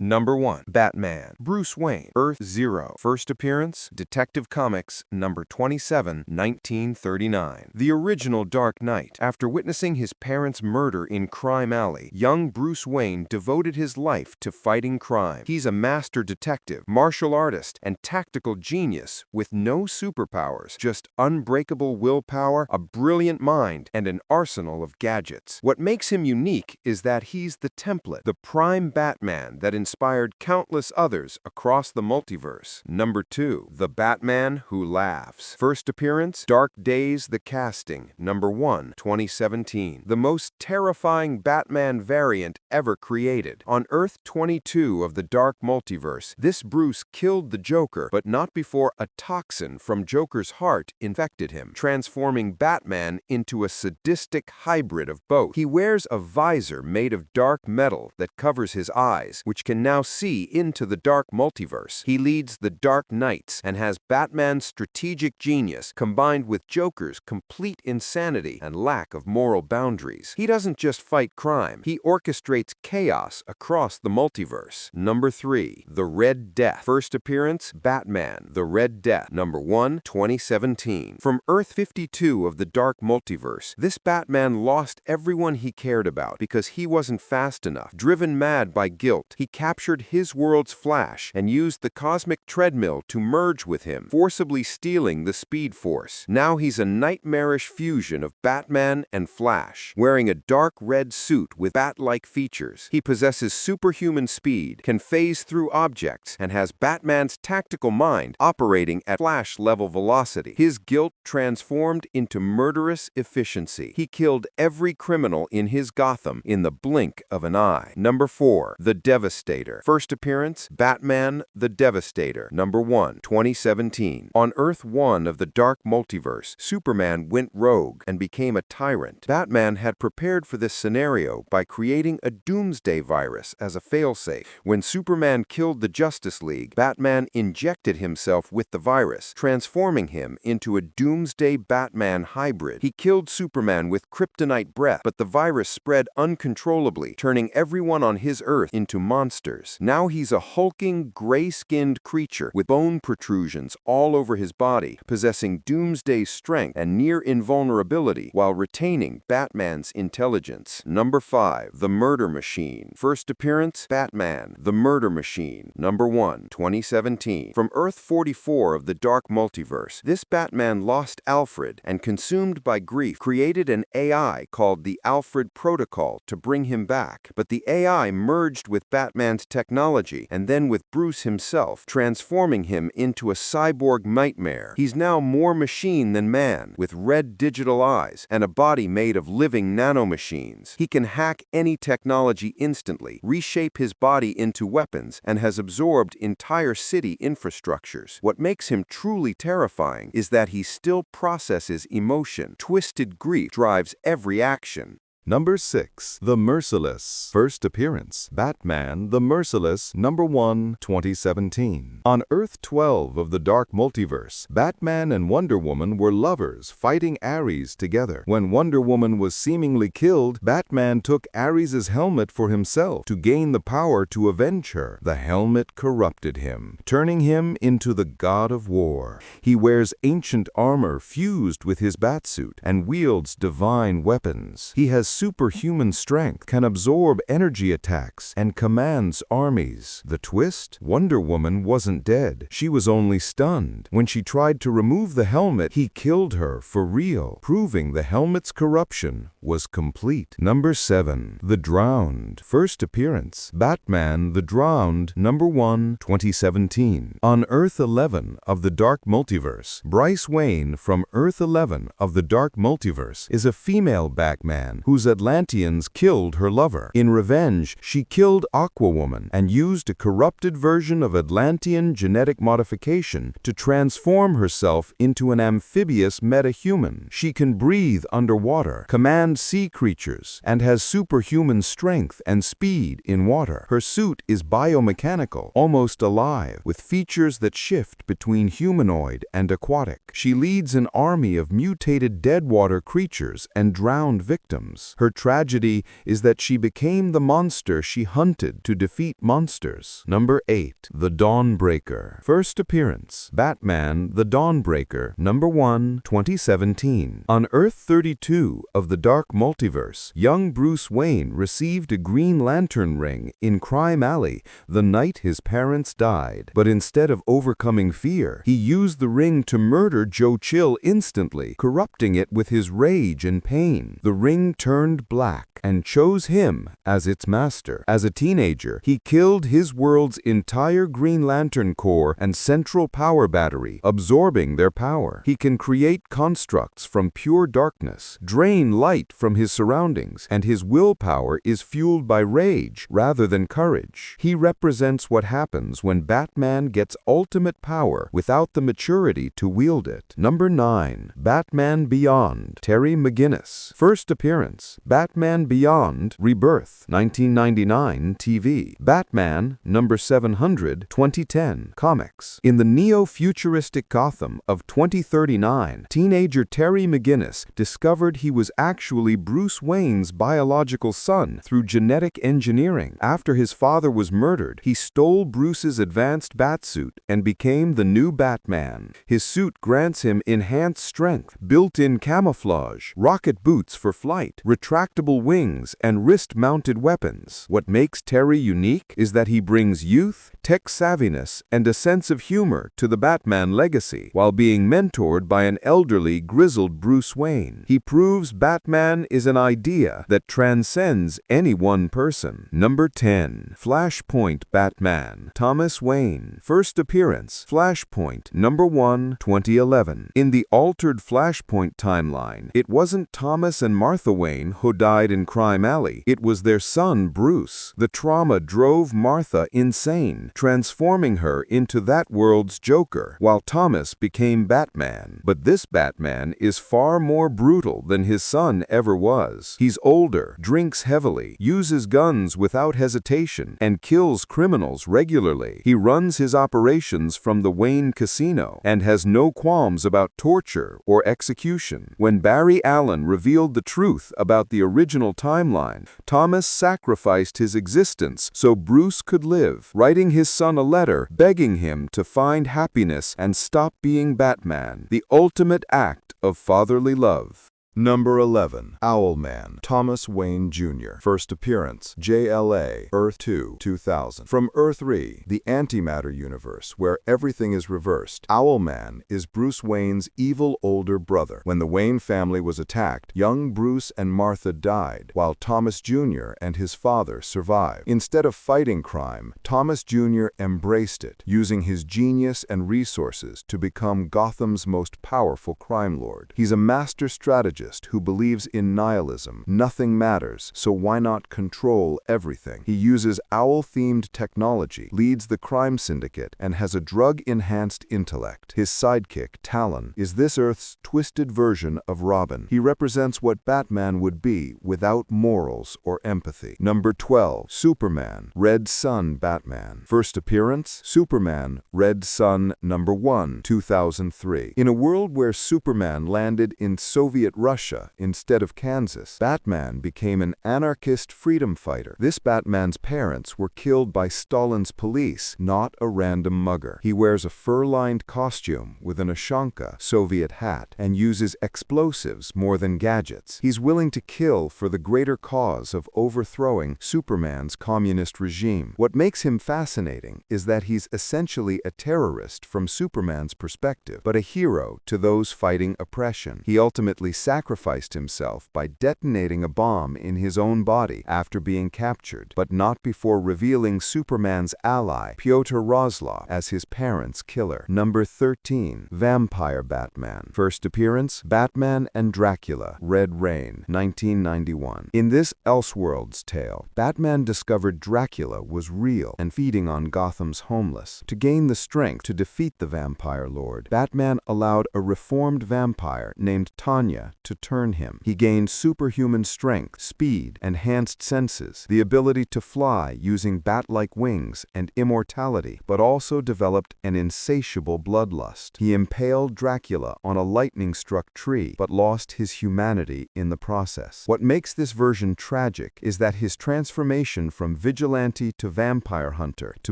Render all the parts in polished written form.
Number 1. Batman. Bruce Wayne. Earth Zero. First appearance, Detective Comics, number 27, 1939. The original Dark Knight. After witnessing his parents' murder in Crime Alley, young Bruce Wayne devoted his life to fighting crime. He's a master detective, martial artist, and tactical genius with no superpowers, just unbreakable willpower, a brilliant mind, and an arsenal of gadgets. What makes him unique is that he's the template, the prime Batman that inspired countless others across the multiverse. Number 2. The Batman Who Laughs. First appearance, Dark Days, The Casting, number 1, 2017. The most terrifying Batman variant ever created. On Earth 22 of the Dark Multiverse, this Bruce killed the Joker, but not before a toxin from Joker's heart infected him, transforming Batman into a sadistic hybrid of both. He wears a visor made of dark metal that covers his eyes, which can now see into the Dark Multiverse. He leads the Dark Knights and has Batman's strategic genius combined with Joker's complete insanity and lack of moral boundaries. He doesn't just fight crime, he orchestrates chaos across the multiverse. Number 3. The Red Death. First appearance, Batman, The Red Death, number 1, 2017. From Earth 52 of the Dark Multiverse, this Batman lost everyone he cared about because he wasn't fast enough. Driven mad by guilt, he captured his world's Flash and used the cosmic treadmill to merge with him, forcibly stealing the Speed Force. Now he's a nightmarish fusion of Batman and Flash. Wearing a dark red suit with bat-like features, he possesses superhuman speed, can phase through objects, and has Batman's tactical mind operating at Flash-level velocity. His guilt transformed into murderous efficiency. He killed every criminal in his Gotham in the blink of an eye. Number 4. The Devastator. First appearance, Batman, The Devastator, number 1, 2017. On Earth 1 of the Dark Multiverse, Superman went rogue and became a tyrant. Batman had prepared for this scenario by creating a doomsday virus as a failsafe. When Superman killed the Justice League, Batman injected himself with the virus, transforming him into a doomsday Batman hybrid. He killed Superman with kryptonite breath, but the virus spread uncontrollably, turning everyone on his Earth into monsters. Now he's a hulking, gray-skinned creature with bone protrusions all over his body, possessing doomsday strength and near invulnerability while retaining Batman's intelligence. Number 5. The Murder Machine. First appearance, Batman, The Murder Machine, number 1, 2017. From Earth 44 of the Dark Multiverse, this Batman lost Alfred and, consumed by grief, created an AI called the Alfred Protocol to bring him back. But the AI merged with Batman's technology and then with Bruce himself, transforming him into a cyborg nightmare. He's now more machine than man, with red digital eyes and a body made of living nanomachines. He can hack any technology instantly, reshape his body into weapons, and has absorbed entire city infrastructures. What makes him truly terrifying is that he still processes emotion. Twisted grief drives every action. Number 6. The Merciless. First appearance, Batman, The Merciless, number 1, 2017. On Earth 12 of the Dark Multiverse, Batman and Wonder Woman were lovers fighting Ares together. When Wonder Woman was seemingly killed, Batman took Ares' helmet for himself to gain the power to avenge her. The helmet corrupted him, turning him into the God of War. He wears ancient armor fused with his batsuit and wields divine weapons. He has superhuman strength, can absorb energy attacks, and commands armies. The twist? Wonder Woman wasn't dead. She was only stunned. When she tried to remove the helmet, he killed her for real, proving the helmet's corruption was complete. Number 7. The Drowned. First appearance, Batman, The Drowned, number 1, 2017. On Earth 11 of the Dark Multiverse, Bryce Wayne from Earth 11 of the Dark Multiverse is a female Batman whose Atlanteans killed her lover. In revenge, she killed Aquawoman and used a corrupted version of Atlantean genetic modification to transform herself into an amphibious metahuman. She can breathe underwater, command sea creatures, and has superhuman strength and speed in water. Her suit is biomechanical, almost alive, with features that shift between humanoid and aquatic. She leads an army of mutated deadwater creatures and drowned victims. McGinnis. Her tragedy is that she became the monster she hunted to defeat monsters. Number 8. The Dawnbreaker. First appearance, Batman, The Dawnbreaker, number 1, 2017. On Earth 32 of the Dark Multiverse, young Bruce Wayne received a Green Lantern ring in Crime Alley the night his parents died. But instead of overcoming fear, he used the ring to murder Joe Chill instantly, corrupting it with his rage and pain. The ring turned black and chose him as its master. As a teenager, he killed his world's entire Green Lantern Corps and central power battery, absorbing their power. He can create constructs from pure darkness, drain light from his surroundings, and his willpower is fueled by rage rather than courage. He represents what happens when Batman gets ultimate power without the maturity to wield it. Number 9. Batman Beyond. Terry McGinnis. First appearance, Batman Beyond Rebirth, 1999 TV. Batman, number 700, 2010 comics. In the neo-futuristic Gotham of 2039, teenager Terry McGinnis discovered he was actually Bruce Wayne's biological son through genetic engineering. After his father was murdered, he stole Bruce's advanced batsuit and became the new Batman. His suit grants him enhanced strength, built-in camouflage, rocket boots for flight, retractable wings, and wrist-mounted weapons. What makes Terry unique is that he brings youth, tech savviness, and a sense of humor to the Batman legacy, while being mentored by an elderly, grizzled Bruce Wayne. He proves Batman is an idea that transcends any one person. Number 10. Flashpoint Batman. Thomas Wayne. First appearance, Flashpoint, number 1, 2011. In the altered Flashpoint timeline, it wasn't Thomas and Martha Wayne who died in Crime Alley. It was their son, Bruce. The trauma drove Martha insane, transforming her into that world's Joker, while Thomas became Batman. But this Batman is far more brutal than his son ever was. He's older, drinks heavily, uses guns without hesitation, and kills criminals regularly. He runs his operations from the Wayne Casino and has no qualms about torture or execution. When Barry Allen revealed the truth about the original timeline, Thomas sacrificed his existence so Bruce could live, writing his son a letter begging him to find happiness and stop being Batman, the ultimate act of fatherly love. Number 11. Owlman. Thomas Wayne Jr. First appearance, JLA, Earth 2, 2000. From Earth 3, the antimatter universe, where everything is reversed, Owlman is Bruce Wayne's evil older brother. When the Wayne family was attacked, young Bruce and Martha died, while Thomas Jr. and his father survived. Instead of fighting crime, Thomas Jr. embraced it, using his genius and resources to become Gotham's most powerful crime lord. He's a master strategist who believes in nihilism. Nothing matters, so why not control everything? He uses owl-themed technology, leads the crime syndicate, and has a drug-enhanced intellect. His sidekick, Talon, is this Earth's twisted version of Robin. He represents what Batman would be without morals or empathy. Number 12. Superman. Red Sun Batman. First appearance, Superman, Red Sun, number 1, 2003. In a world where Superman landed in Soviet Russia instead of Kansas, Batman became an anarchist freedom fighter. This Batman's parents were killed by Stalin's police, not a random mugger. He wears a fur-lined costume with an Ushanka Soviet hat and uses explosives more than gadgets. He's willing to kill for the greater cause of overthrowing Superman's communist regime. What makes him fascinating is that he's essentially a terrorist from Superman's perspective, but a hero to those fighting oppression. He ultimately sacrificed himself by detonating a bomb in his own body after being captured, but not before revealing Superman's ally, Pyotr Rozlov, as his parents' killer. Number 13. Vampire Batman. First appearance, Batman and Dracula, Red Rain, 1991. In this Elseworlds tale, Batman discovered Dracula was real and feeding on Gotham's homeless. To gain the strength to defeat the vampire lord, Batman allowed a reformed vampire named Tanya to to turn him. He gained superhuman strength, speed, enhanced senses, the ability to fly using bat-like wings, and immortality, but also developed an insatiable bloodlust. He impaled Dracula on a lightning-struck tree, but lost his humanity in the process. What makes this version tragic is that his transformation from vigilante to vampire hunter to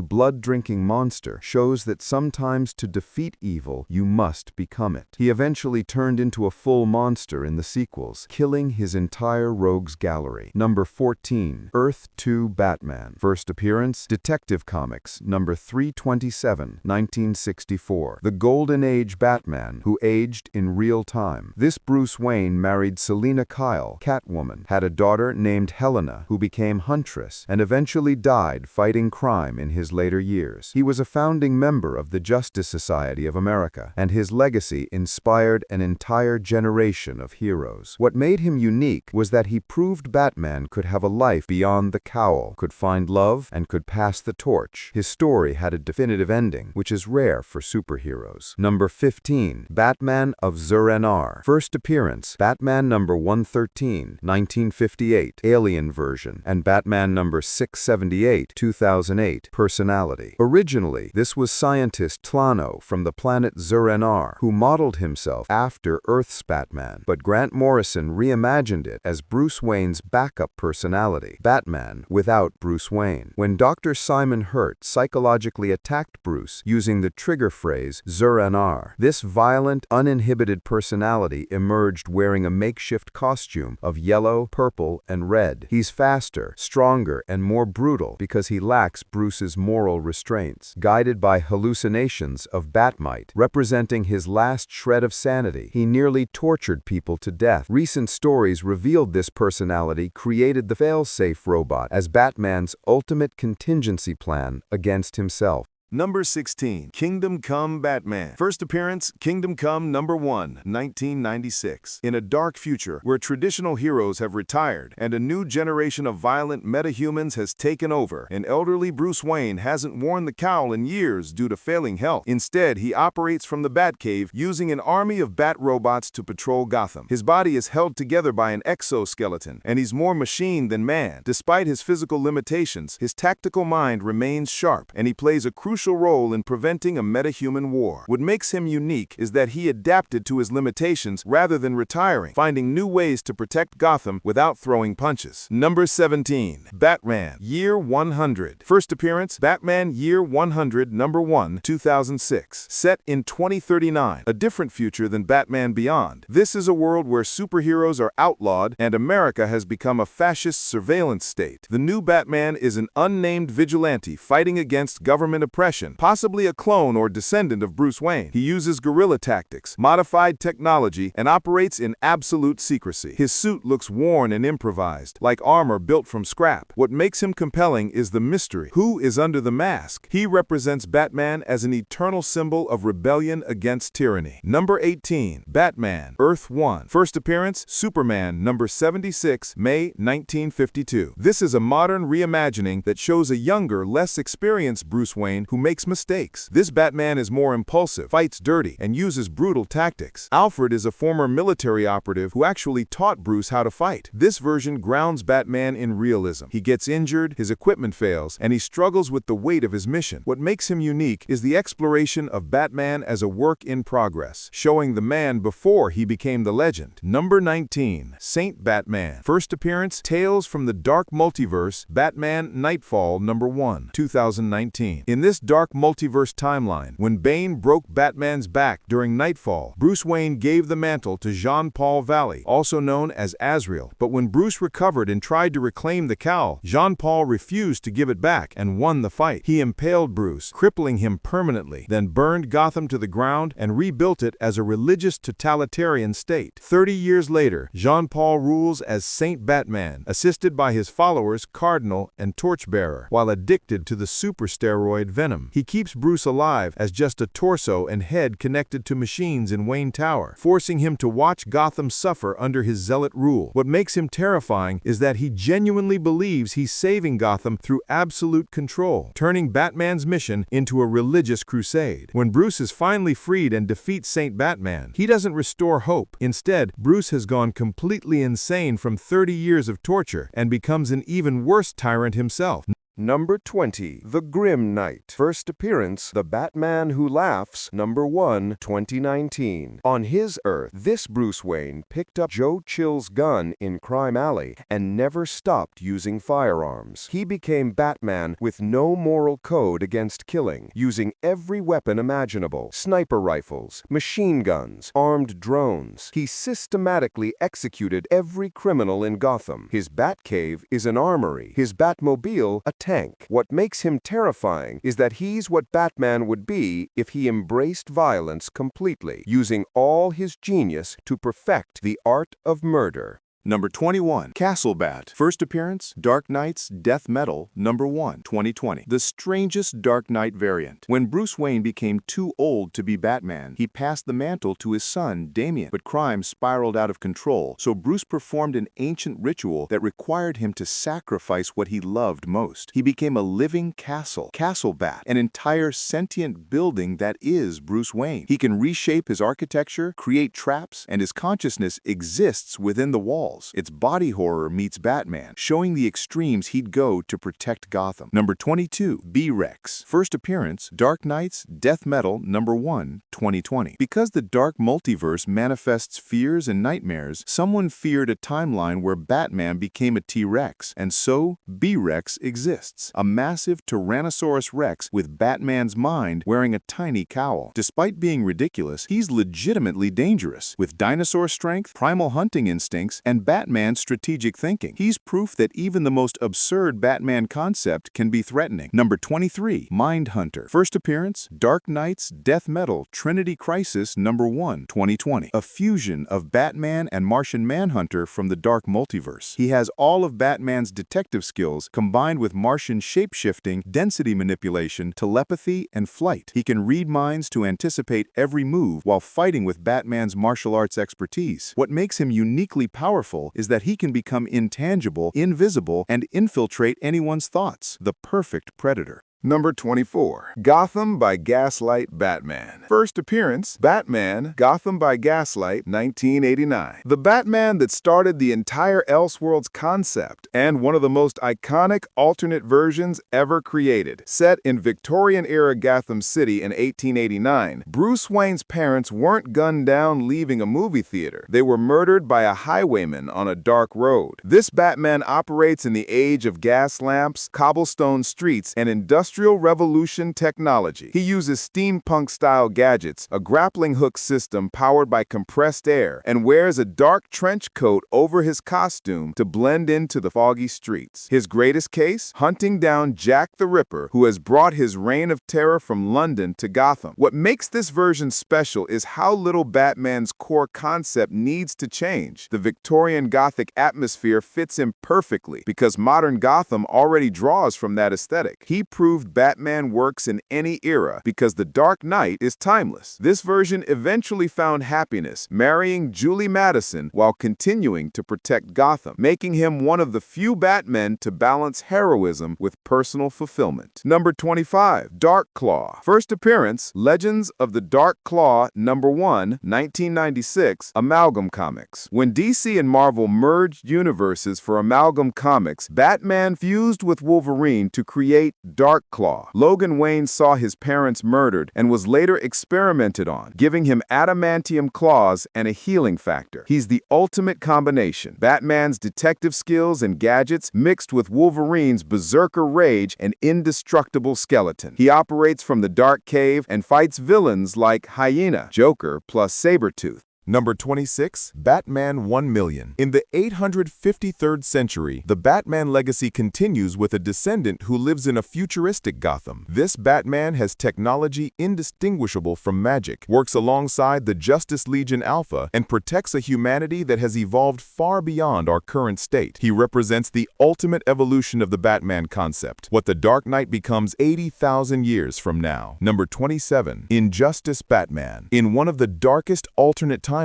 blood-drinking monster shows that sometimes to defeat evil, you must become it. He eventually turned into a full monster in the sequels, killing his entire rogues gallery. Number 14. Earth 2 Batman. First appearance, Detective Comics, number 327, 1964. The Golden Age Batman, who aged in real time. This Bruce Wayne married Selina Kyle, Catwoman, had a daughter named Helena, who became Huntress, and eventually died fighting crime in his later years. He was a founding member of the Justice Society of America, and his legacy inspired an entire generation of heroes. What made him unique was that he proved Batman could have a life beyond the cowl, could find love, and could pass the torch. His story had a definitive ending, which is rare for superheroes. Number 15. Batman of Zur-En-Arrh. First appearance, Batman number 113, 1958, Alien version, and Batman number 678, 2008, Personality. Originally, this was scientist Tlano from the planet Zur-En-Arrh, who modeled himself after Earth's Batman, but Grant Morrison reimagined it as Bruce Wayne's backup personality, Batman without Bruce Wayne. When Dr. Simon Hurt psychologically attacked Bruce using the trigger phrase Zur-En-Arrh, this violent, uninhibited personality emerged wearing a makeshift costume of yellow, purple, and red. He's faster, stronger, and more brutal because he lacks Bruce's moral restraints. Guided by hallucinations of Batmite, representing his last shred of sanity, he nearly tortured people to death. Recent stories revealed this personality created the fail-safe robot as Batman's ultimate contingency plan against himself. Number 16. Kingdom Come Batman. First appearance, Kingdom Come number 1, 1996. In a dark future where traditional heroes have retired and a new generation of violent metahumans has taken over, an elderly Bruce Wayne hasn't worn the cowl in years due to failing health. Instead, he operates from the Batcave using an army of bat robots to patrol Gotham. His body is held together by an exoskeleton, and he's more machine than man. Despite his physical limitations, his tactical mind remains sharp, and he plays a crucial role in preventing a metahuman war. What makes him unique is that he adapted to his limitations rather than retiring, finding new ways to protect Gotham without throwing punches. Number 17. Batman, Year 100. First appearance, Batman Year 100, number 1, 2006. Set in 2039, a different future than Batman Beyond. This is a world where superheroes are outlawed and America has become a fascist surveillance state. The new Batman is an unnamed vigilante fighting against government oppression, possibly a clone or descendant of Bruce Wayne. He uses guerrilla tactics, modified technology, and operates in absolute secrecy. His suit looks worn and improvised, like armor built from scrap. What makes him compelling is the mystery. Who is under the mask? He represents Batman as an eternal symbol of rebellion against tyranny. Number 18. Batman, Earth 1. First appearance, Superman, number 76, May 1952. This is a modern reimagining that shows a younger, less experienced Bruce Wayne who makes mistakes. This Batman is more impulsive, fights dirty, and uses brutal tactics. Alfred is a former military operative who actually taught Bruce how to fight. This version grounds Batman in realism. He gets injured, his equipment fails, and he struggles with the weight of his mission. What makes him unique is the exploration of Batman as a work in progress, showing the man before he became the legend. Number 19. Saint Batman. First appearance, Tales from the Dark Multiverse, Batman Nightfall number 1, 2019. In this dark multiverse timeline, when Bane broke Batman's back during Nightfall, Bruce Wayne gave the mantle to Jean-Paul Valley, also known as Azrael. But when Bruce recovered and tried to reclaim the cowl, Jean-Paul refused to give it back and won the fight. He impaled Bruce, crippling him permanently, then burned Gotham to the ground and rebuilt it as a religious totalitarian state. 30 years later, Jean-Paul rules as Saint Batman, assisted by his followers Cardinal and Torchbearer, while addicted to the super steroid venom. him. He keeps Bruce alive as just a torso and head connected to machines in Wayne Tower, forcing him to watch Gotham suffer under his zealot rule. What makes him terrifying is that he genuinely believes he's saving Gotham through absolute control, turning Batman's mission into a religious crusade. When Bruce is finally freed and defeats Saint Batman, he doesn't restore hope. Instead, Bruce has gone completely insane from 30 years of torture and becomes an even worse tyrant himself. Number 20, The Grim Knight. First appearance, The Batman Who Laughs, number 1, 2019. On his Earth, this Bruce Wayne picked up Joe Chill's gun in Crime Alley and never stopped using firearms. He became Batman with no moral code against killing, using every weapon imaginable: sniper rifles, machine guns, armed drones. He systematically executed every criminal in Gotham. His Batcave is an armory, his Batmobile a tank. What makes him terrifying is that he's what Batman would be if he embraced violence completely, using all his genius to perfect the art of murder. Number 21, Castle Bat. First appearance, Dark Knight's Death Metal, number 1, 2020. The strangest Dark Knight variant. When Bruce Wayne became too old to be Batman, he passed the mantle to his son, Damian. But crime spiraled out of control, so Bruce performed an ancient ritual that required him to sacrifice what he loved most. He became a living castle, Castle Bat, an entire sentient building that is Bruce Wayne. He can reshape his architecture, create traps, and his consciousness exists within the walls. It's body horror meets Batman, showing the extremes he'd go to protect Gotham. Number 22, B-Rex. First appearance, Dark Knight's Death Metal, number 1, 2020. Because the Dark Multiverse manifests fears and nightmares, someone feared a timeline where Batman became a T-Rex, and so B-Rex exists. A massive Tyrannosaurus Rex with Batman's mind wearing a tiny cowl. Despite being ridiculous, he's legitimately dangerous, with dinosaur strength, primal hunting instincts, and Batman's strategic thinking. He's proof that even the most absurd Batman concept can be threatening. Number 23, Mindhunter. First appearance, Dark Knight's Death Metal Trinity Crisis number 1, 2020. A fusion of Batman and Martian Manhunter from the Dark Multiverse. He has all of Batman's detective skills combined with Martian shape-shifting, density manipulation, telepathy, and flight. He can read minds to anticipate every move while fighting with Batman's martial arts expertise. What makes him uniquely powerful is that he can become intangible, invisible, and infiltrate anyone's thoughts. The perfect predator. Number 24, Gotham by Gaslight Batman. First appearance, Batman, Gotham by Gaslight, 1989. The Batman that started the entire Elseworlds concept and one of the most iconic alternate versions ever created. Set in Victorian-era Gotham City in 1889, Bruce Wayne's parents weren't gunned down leaving a movie theater. They were murdered by a highwayman on a dark road. This Batman operates in the age of gas lamps, cobblestone streets, and industrial revolution technology. He uses steampunk-style gadgets, a grappling hook system powered by compressed air, and wears a dark trench coat over his costume to blend into the foggy streets. His greatest case? Hunting down Jack the Ripper, who has brought his reign of terror from London to Gotham. What makes this version special is how little Batman's core concept needs to change. The Victorian Gothic atmosphere fits him perfectly because modern Gotham already draws from that aesthetic. He proved Batman works in any era because the Dark Knight is timeless. This version eventually found happiness, marrying Julie Madison while continuing to protect Gotham, making him one of the few Batmen to balance heroism with personal fulfillment. Number 25, Dark Claw. First appearance, Legends of the Dark Claw, number 1, 1996, Amalgam Comics. When DC and Marvel merged universes for Amalgam Comics, Batman fused with Wolverine to create Dark Claw. Logan Wayne saw his parents murdered and was later experimented on, giving him adamantium claws and a healing factor. He's the ultimate combination. Batman's detective skills and gadgets mixed with Wolverine's berserker rage and indestructible skeleton. He operates from the Dark Cave and fights villains like Hyena, Joker, plus Sabretooth. Number 26. Batman 1,000,000. In the 853rd century, the Batman legacy continues with a descendant who lives in a futuristic Gotham. This Batman has technology indistinguishable from magic, works alongside the Justice Legion Alpha, and protects a humanity that has evolved far beyond our current state. He represents the ultimate evolution of the Batman concept, what the Dark Knight becomes 80,000 years from now. Number 27. Injustice Batman. In one of the darkest alternate timelines,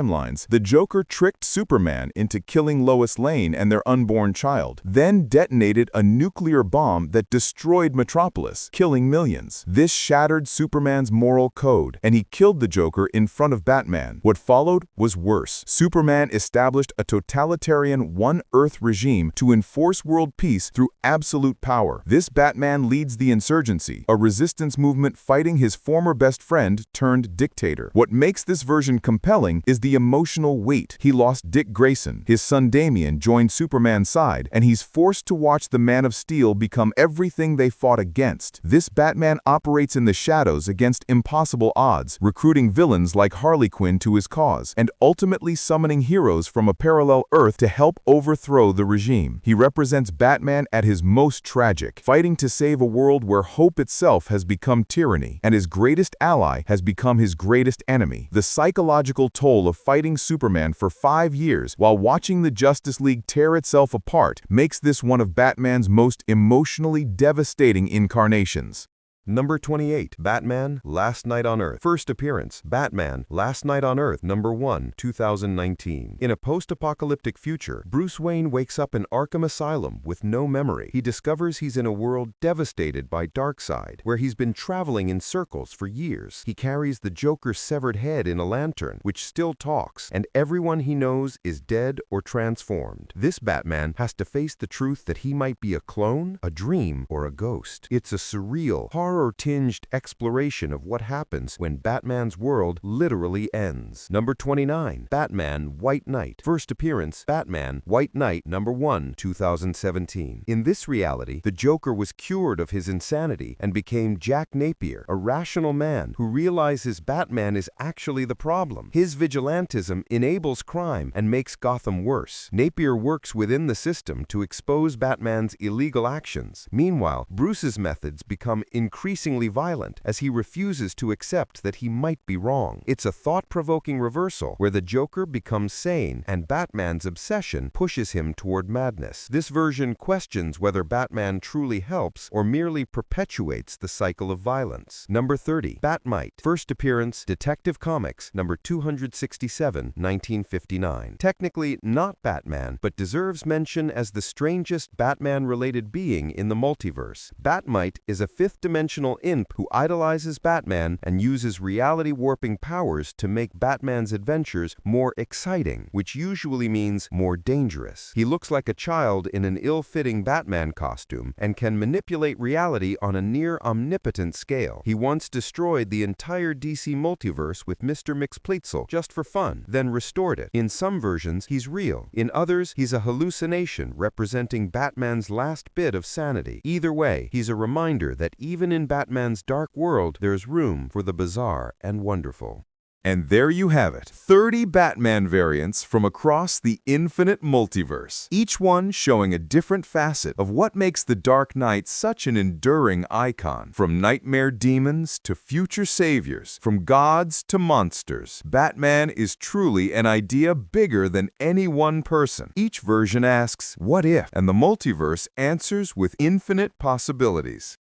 the Joker tricked Superman into killing Lois Lane and their unborn child, then detonated a nuclear bomb that destroyed Metropolis, killing millions. This shattered Superman's moral code, and he killed the Joker in front of Batman. What followed was worse. Superman established a totalitarian one-Earth regime to enforce world peace through absolute power. This Batman leads the insurgency, a resistance movement fighting his former best friend turned dictator. What makes this version compelling is the emotional weight. He lost Dick Grayson, his son Damian joined Superman's side, and he's forced to watch the Man of Steel become everything they fought against. This Batman operates in the shadows against impossible odds, recruiting villains like Harley Quinn to his cause, and ultimately summoning heroes from a parallel Earth to help overthrow the regime. He represents Batman at his most tragic, fighting to save a world where hope itself has become tyranny, and his greatest ally has become his greatest enemy. The psychological toll of fighting Superman for 5 years while watching the Justice League tear itself apart makes this one of Batman's most emotionally devastating incarnations. Number 28. Batman, Last Night on Earth. First appearance, Batman, Last Night on Earth, number 1, 2019. In a post-apocalyptic future, Bruce Wayne wakes up in Arkham Asylum with no memory. He discovers he's in a world devastated by Darkseid, where he's been traveling in circles for years. He carries the Joker's severed head in a lantern, which still talks, and everyone he knows is dead or transformed. This Batman has to face the truth that he might be a clone, a dream, or a ghost. It's a surreal, horror-tinged exploration of what happens when Batman's world literally ends. Number 29. Batman, White Knight. First appearance, Batman, White Knight, number 1, 2017. In this reality, the Joker was cured of his insanity and became Jack Napier, a rational man who realizes Batman is actually the problem. His vigilantism enables crime and makes Gotham worse. Napier works within the system to expose Batman's illegal actions. Meanwhile, Bruce's methods become increasingly violent as he refuses to accept that he might be wrong. It's a thought-provoking reversal where the Joker becomes sane and Batman's obsession pushes him toward madness. This version questions whether Batman truly helps or merely perpetuates the cycle of violence. Number 30. Batmite. First appearance, Detective Comics, number 267, 1959. Technically not Batman, but deserves mention as the strangest Batman-related being in the multiverse. Batmite is a fifth-dimensional imp who idolizes Batman and uses reality-warping powers to make Batman's adventures more exciting, which usually means more dangerous. He looks like a child in an ill-fitting Batman costume and can manipulate reality on a near-omnipotent scale. He once destroyed the entire DC Multiverse with Mr. Mxyzptlk just for fun, then restored it. In some versions, he's real. In others, he's a hallucination representing Batman's last bit of sanity. Either way, he's a reminder that even in Batman's dark world, there's room for the bizarre and wonderful. And there you have it, 30 Batman variants from across the infinite multiverse, each one showing a different facet of what makes the Dark Knight such an enduring icon. From nightmare demons to future saviors, from gods to monsters, Batman is truly an idea bigger than any one person. Each version asks, what if? And the multiverse answers with infinite possibilities.